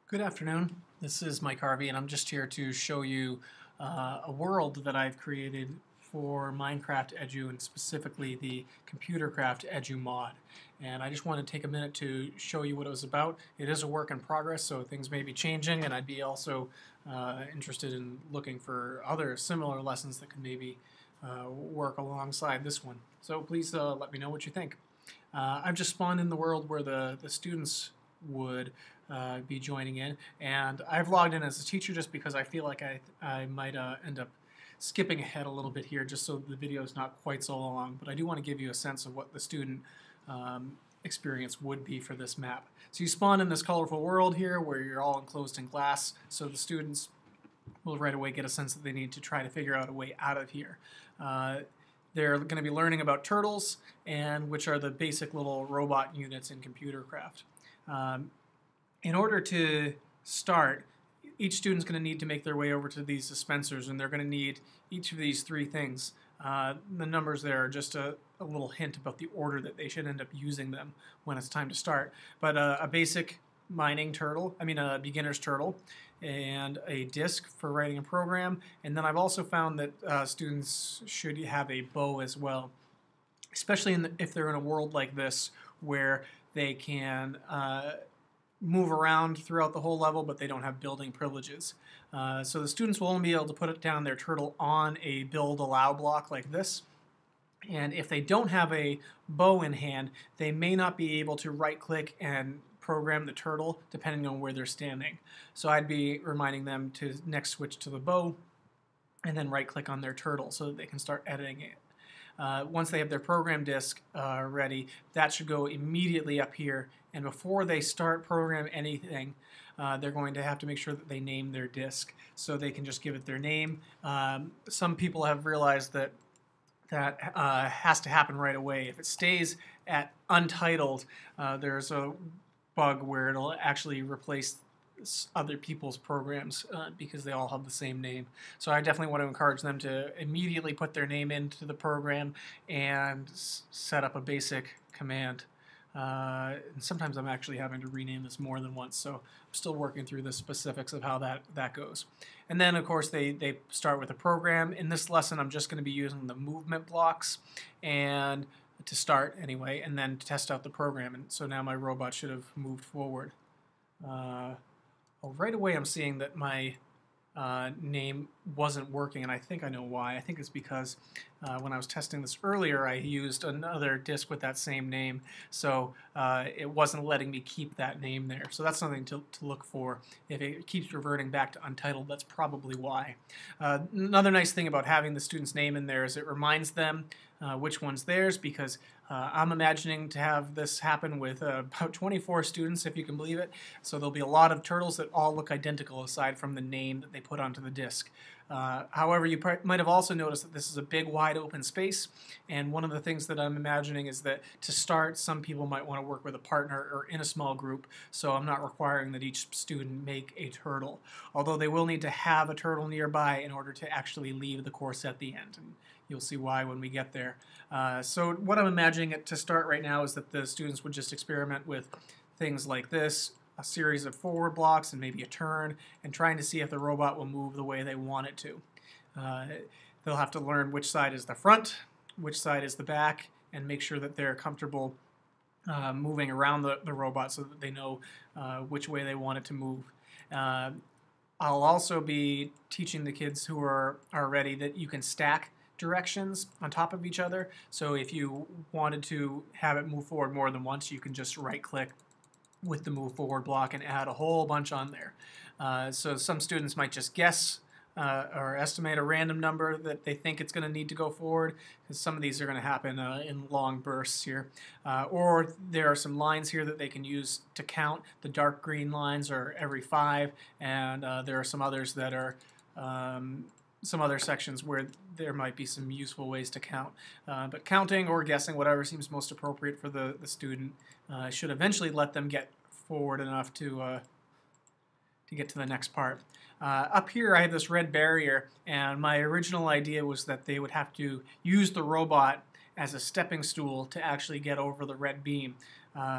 Good afternoon. This is Mike Harvey, and I'm just here to show you a world that I've created for ComputerCraftEdu, and specifically the ComputerCraftEdu mod. And I just want to take a minute to show you what it was about. It is a work in progress, so things may be changing, and I'd be also interested in looking for other similar lessons that could maybe work alongside this one. So please let me know what you think. I've just spawned in the world where the students would be joining in, and I've logged in as a teacher just because I feel like I might end up skipping ahead a little bit here just so the video is not quite so long, but I do want to give you a sense of what the student experience would be for this map. So you spawn in this colorful world here where you're all enclosed in glass, so the students will right away get a sense that they need to try to figure out a way out of here. They're going to be learning about turtles, and which are the basic little robot units in ComputerCraft. In order to start, each student's going to need to make their way over to these dispensers, and they're going to need each of these three things. The numbers there are just a little hint about the order that they should end up using them when it's time to start. But a basic mining turtle, a beginner's turtle, and a disk for writing a program. And then I've also found that students should have a bow as well, especially if they're in a world like this where they can move around throughout the whole level, but they don't have building privileges. So the students will only be able to put down their turtle on a build allow block like this. And if they don't have a bow in hand, they may not be able to right click and program the turtle depending on where they're standing. So I'd be reminding them to next switch to the bow and then right click on their turtle so that they can start editing it. Once they have their program disk ready, that should go immediately up here, and before they start programming anything, they're going to have to make sure that they name their disk, so they can just give it their name. Some people have realized that has to happen right away. If it stays at untitled, there's a bug where it'll actually replace other people's programs because they all have the same name. So I definitely want to encourage them to immediately put their name into the program and set up a basic command. And sometimes I'm actually having to rename this more than once, so I'm still working through the specifics of how that goes. And then of course they start with a program. In this lesson I'm just going to be using the movement blocks and to start anyway, and then to test out the program. And so now my robot should have moved forward. Well, right away I'm seeing that my name wasn't working, and I think I know why. I think it's because when I was testing this earlier, I used another disk with that same name, so it wasn't letting me keep that name there. So that's something to look for. If it keeps reverting back to untitled, that's probably why. Another nice thing about having the student's name in there is it reminds them which one's theirs, because I'm imagining to have this happen with about 24 students, if you can believe it. So there'll be a lot of turtles that all look identical aside from the name that they put onto the disk. However, you might have also noticed that this is a big wide open space, and one of the things that I'm imagining is that to start, some people might want to work with a partner or in a small group, so I'm not requiring that each student make a turtle, although they will need to have a turtle nearby in order to actually leave the course at the end, and you'll see why when we get there. So what I'm imagining it to start right now is that the students would just experiment with things like this, a series of forward blocks and maybe a turn, and trying to see if the robot will move the way they want it to. They'll have to learn which side is the front, which side is the back, and make sure that they're comfortable moving around the robot so that they know which way they want it to move. I'll also be teaching the kids who are ready that you can stack directions on top of each other. So if you wanted to have it move forward more than once, you can just right click with the move forward block and add a whole bunch on there. So some students might just guess or estimate a random number that they think it's going to need to go forward, because some of these are going to happen in long bursts here. Or there are some lines here that they can use to count. The dark green lines are every 5, and there are some others that are some other sections where there might be some useful ways to count. But counting or guessing, whatever seems most appropriate for the student, should eventually let them get forward enough to get to the next part. Up here I have this red barrier, and my original idea was that they would have to use the robot as a stepping stool to actually get over the red beam.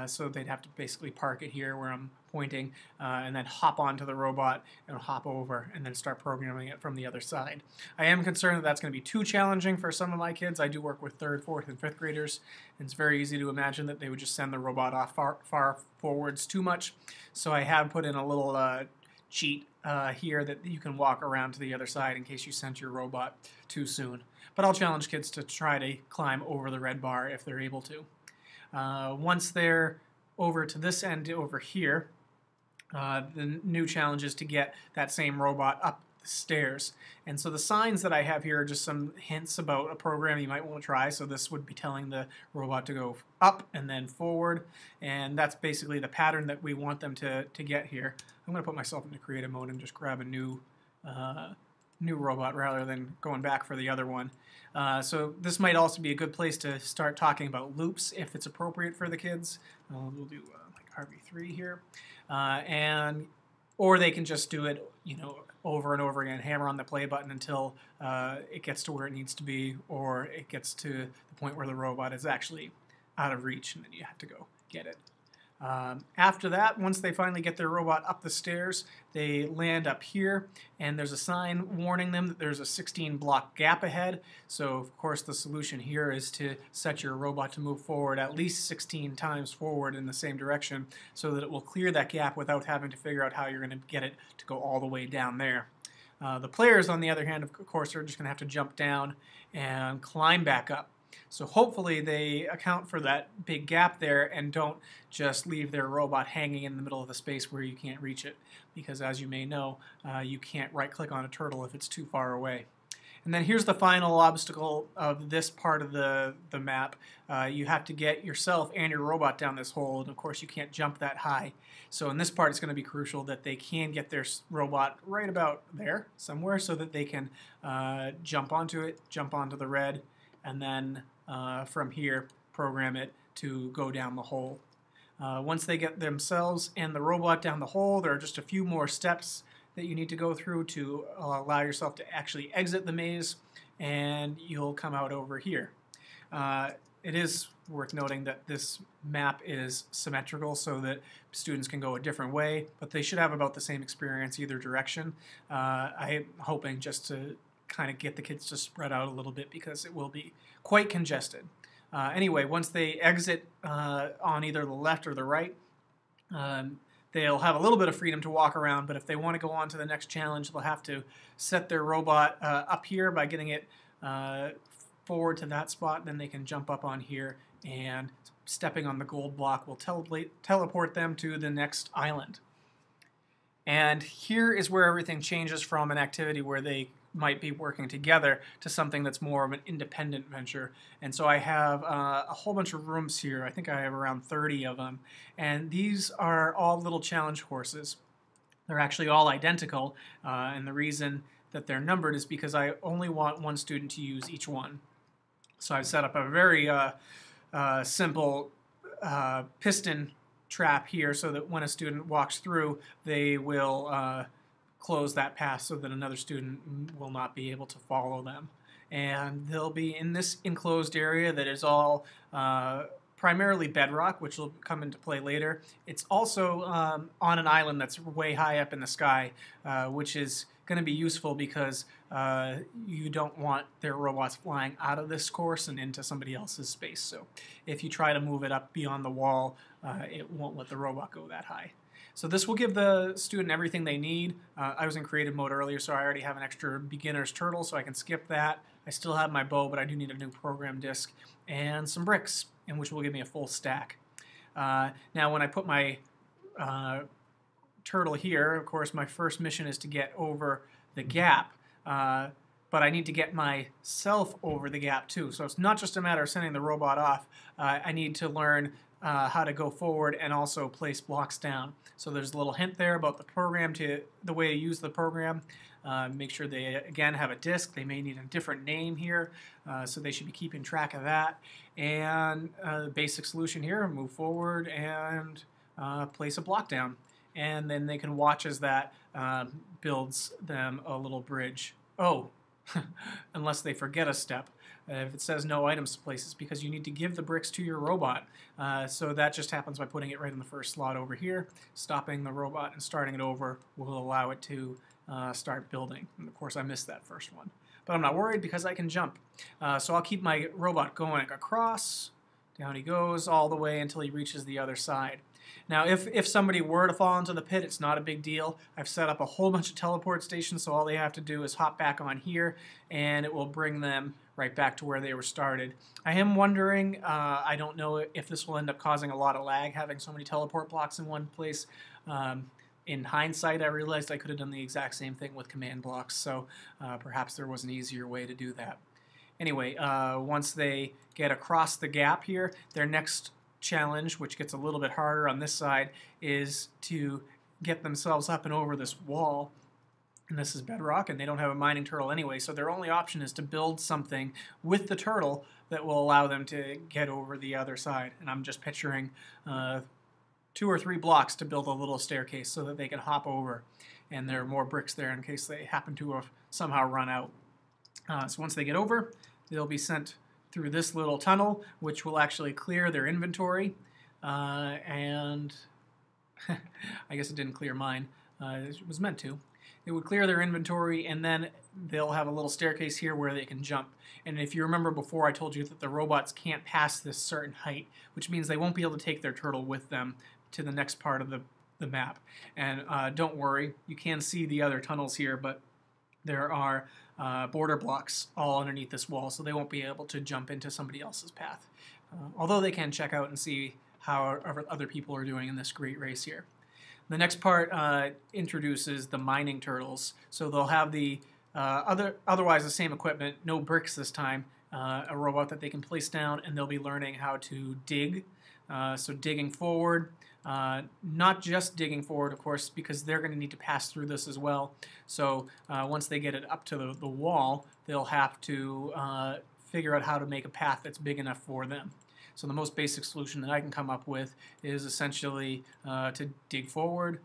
So they'd have to basically park it here where I'm pointing and then hop onto the robot and hop over and then start programming it from the other side. I am concerned that that's going to be too challenging for some of my kids. I do work with 3rd, 4th, and 5th graders, and it's very easy to imagine that they would just send the robot off far forwards too much. So I have put in a little cheat here that you can walk around to the other side in case you sent your robot too soon. But I'll challenge kids to try to climb over the red bar if they're able to. Once they're over to this end over here, the new challenge is to get that same robot up the stairs. And so the signs that I have here are just some hints about a program you might want to try. So this would be telling the robot to go up and then forward. And that's basically the pattern that we want them to get here. I'm going to put myself into creative mode and just grab a new robot rather than going back for the other one. So this might also be a good place to start talking about loops if it's appropriate for the kids. We'll do like RV3 here. Or they can just do it, over and over again, hammer on the play button until it gets to where it needs to be, or it gets to the point where the robot is actually out of reach and then you have to go get it. After that, once they finally get their robot up the stairs, they land up here, and there's a sign warning them that there's a 16-block gap ahead. So, of course, the solution here is to set your robot to move forward at least 16 times forward in the same direction so that it will clear that gap without having to figure out how you're going to get it to go all the way down there. The players, on the other hand, of course, are just going to have to jump down and climb back up. So hopefully they account for that big gap there and don't just leave their robot hanging in the middle of the space where you can't reach it, because as you may know, you can't right-click on a turtle if it's too far away. And then here's the final obstacle of this part of the map. You have to get yourself and your robot down this hole, and of course you can't jump that high. So in this part it's going to be crucial that they can get their robot right about there somewhere so that they can jump onto it, jump onto the red, and then from here program it to go down the hole. Once they get themselves and the robot down the hole, there are just a few more steps that you need to go through to allow yourself to actually exit the maze, and you'll come out over here. It is worth noting that this map is symmetrical so that students can go a different way, but they should have about the same experience either direction. I'm hoping just to kind of get the kids to spread out a little bit because it will be quite congested. Anyway, once they exit on either the left or the right, they'll have a little bit of freedom to walk around, but if they want to go on to the next challenge, they'll have to set their robot up here by getting it forward to that spot. Then they can jump up on here, and stepping on the gold block will teleport them to the next island. And here is where everything changes from an activity where they might be working together to something that's more of an independent venture. And so I have a whole bunch of rooms here. I think I have around 30 of them. And these are all little challenge courses. They're actually all identical. And the reason that they're numbered is because I only want one student to use each one. So I've set up a very simple piston trap here so that when a student walks through, they will close that path so that another student will not be able to follow them. And they'll be in this enclosed area that is all primarily bedrock, which will come into play later. It's also on an island that's way high up in the sky, which is going to be useful because you don't want their robots flying out of this course and into somebody else's space. So if you try to move it up beyond the wall, it won't let the robot go that high. So this will give the student everything they need. I was in creative mode earlier, so I already have an extra beginner's turtle, so I can skip that. I still have my bow, but I do need a new program disk and some bricks, which will give me a full stack. Now when I put my turtle here, of course my first mission is to get over the gap, but I need to get myself over the gap too. So it's not just a matter of sending the robot off. I need to learn how to go forward and also place blocks down. So there's a little hint there about the way to use the program. Make sure they again have a disk. They may need a different name here, so they should be keeping track of that. And the basic solution here: move forward and place a block down, and then they can watch as that builds them a little bridge. Oh, unless they forget a step. If it says no items to place, it's because you need to give the bricks to your robot. So that just happens by putting it right in the first slot over here. Stopping the robot and starting it over will allow it to start building. And of course I missed that first one. But I'm not worried because I can jump. So I'll keep my robot going across. Down he goes all the way until he reaches the other side. Now, if somebody were to fall into the pit, it's not a big deal. I've set up a whole bunch of teleport stations, so all they have to do is hop back on here, and it will bring them right back to where they were started. I am wondering, I don't know if this will end up causing a lot of lag, having so many teleport blocks in one place. In hindsight, I realized I could have done the exact same thing with command blocks, so perhaps there was an easier way to do that. Anyway, once they get across the gap here, their next challenge, which gets a little bit harder on this side, is to get themselves up and over this wall. And this is bedrock, and they don't have a mining turtle anyway, so their only option is to build something with the turtle that will allow them to get over the other side. And I'm just picturing 2 or 3 blocks to build a little staircase so that they can hop over. And there are more bricks there in case they happen to have somehow run out. So once they get over, they'll be sent through this little tunnel, which will actually clear their inventory. And I guess it didn't clear mine. It was meant to. It would clear their inventory, and then they'll have a little staircase here where they can jump. And if you remember before, I told you that the robots can't pass this certain height, which means they won't be able to take their turtle with them to the next part of the map. And don't worry, you can see the other tunnels here, but there are border blocks all underneath this wall, so they won't be able to jump into somebody else's path. Although they can check out and see how other people are doing in this great race here. The next part introduces the mining turtles. So they'll have the otherwise the same equipment, no bricks this time, a robot that they can place down, and they'll be learning how to dig. So digging forward, not just digging forward, of course, because they're going to need to pass through this as well. So once they get it up to the wall, they'll have to figure out how to make a path that's big enough for them. So the most basic solution that I can come up with is essentially to dig forward,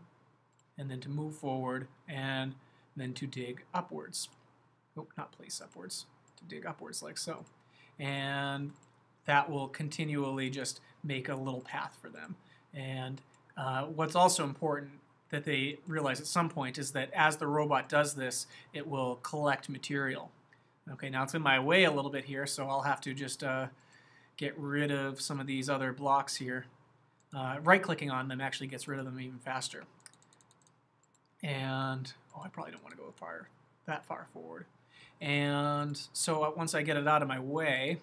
and then to move forward, and then to dig upwards. Oh, not place upwards, to dig upwards like so. And that will continually just make a little path for them. And what's also important that they realize at some point is that as the robot does this, it will collect material. Okay, now it's in my way a little bit here, so I'll have to just get rid of some of these other blocks here. Right-clicking on them actually gets rid of them even faster. And, oh, I probably don't want to go that far forward. And so once I get it out of my way,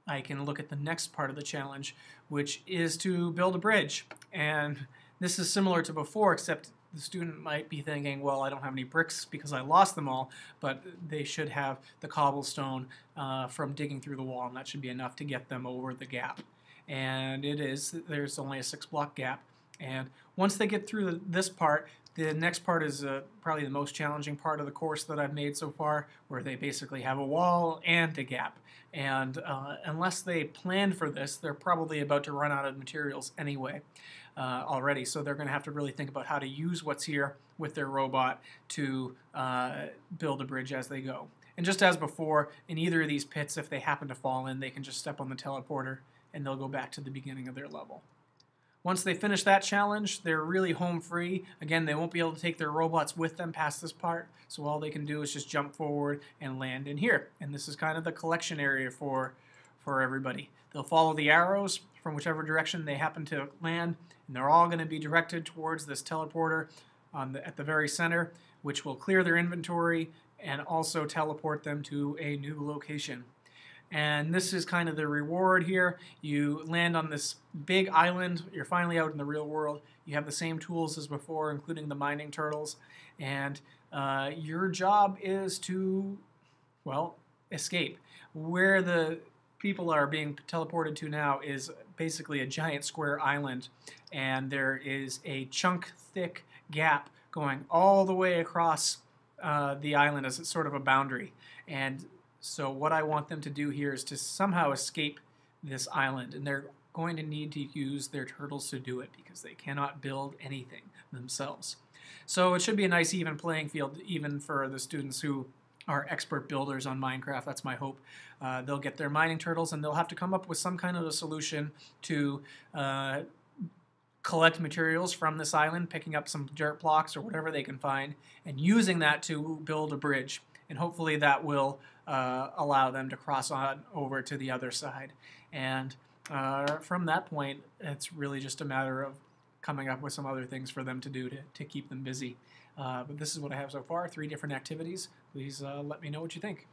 I can look at the next part of the challenge, which is to build a bridge. And this is similar to before, except the student might be thinking, well, I don't have any bricks because I lost them all, but they should have the cobblestone from digging through the wall, and that should be enough to get them over the gap. And it is. There's only a 6-block gap. And once they get through this part, the next part is probably the most challenging part of the course that I've made so far, where they basically have a wall and a gap. And unless they planned for this, they're probably about to run out of materials anyway already. So they're going to have to really think about how to use what's here with their robot to build a bridge as they go. And just as before, in either of these pits, if they happen to fall in, they can just step on the teleporter and they'll go back to the beginning of their level. Once they finish that challenge, they're really home free. Again, they won't be able to take their robots with them past this part, so all they can do is just jump forward and land in here. And this is kind of the collection area for everybody. They'll follow the arrows from whichever direction they happen to land, and they're all going to be directed towards this teleporter at the very center, which will clear their inventory and also teleport them to a new location. And this is kind of the reward here. You land on this big island. You're finally out in the real world. You have the same tools as before, including the mining turtles. And your job is to, well, escape. Where the people are being teleported to now is basically a giant square island. And there is a chunk-thick gap going all the way across the island as it's sort of a boundary. And so what I want them to do here is to somehow escape this island, and they're going to need to use their turtles to do it because they cannot build anything themselves. So it should be a nice even playing field even for the students who are expert builders on Minecraft. That's my hope. They'll get their mining turtles and they'll have to come up with some kind of a solution to collect materials from this island, picking up some dirt blocks or whatever they can find, and using that to build a bridge. And hopefully that will allow them to cross on over to the other side. And from that point, it's really just a matter of coming up with some other things for them to do to keep them busy. But this is what I have so far, 3 different activities. Please let me know what you think.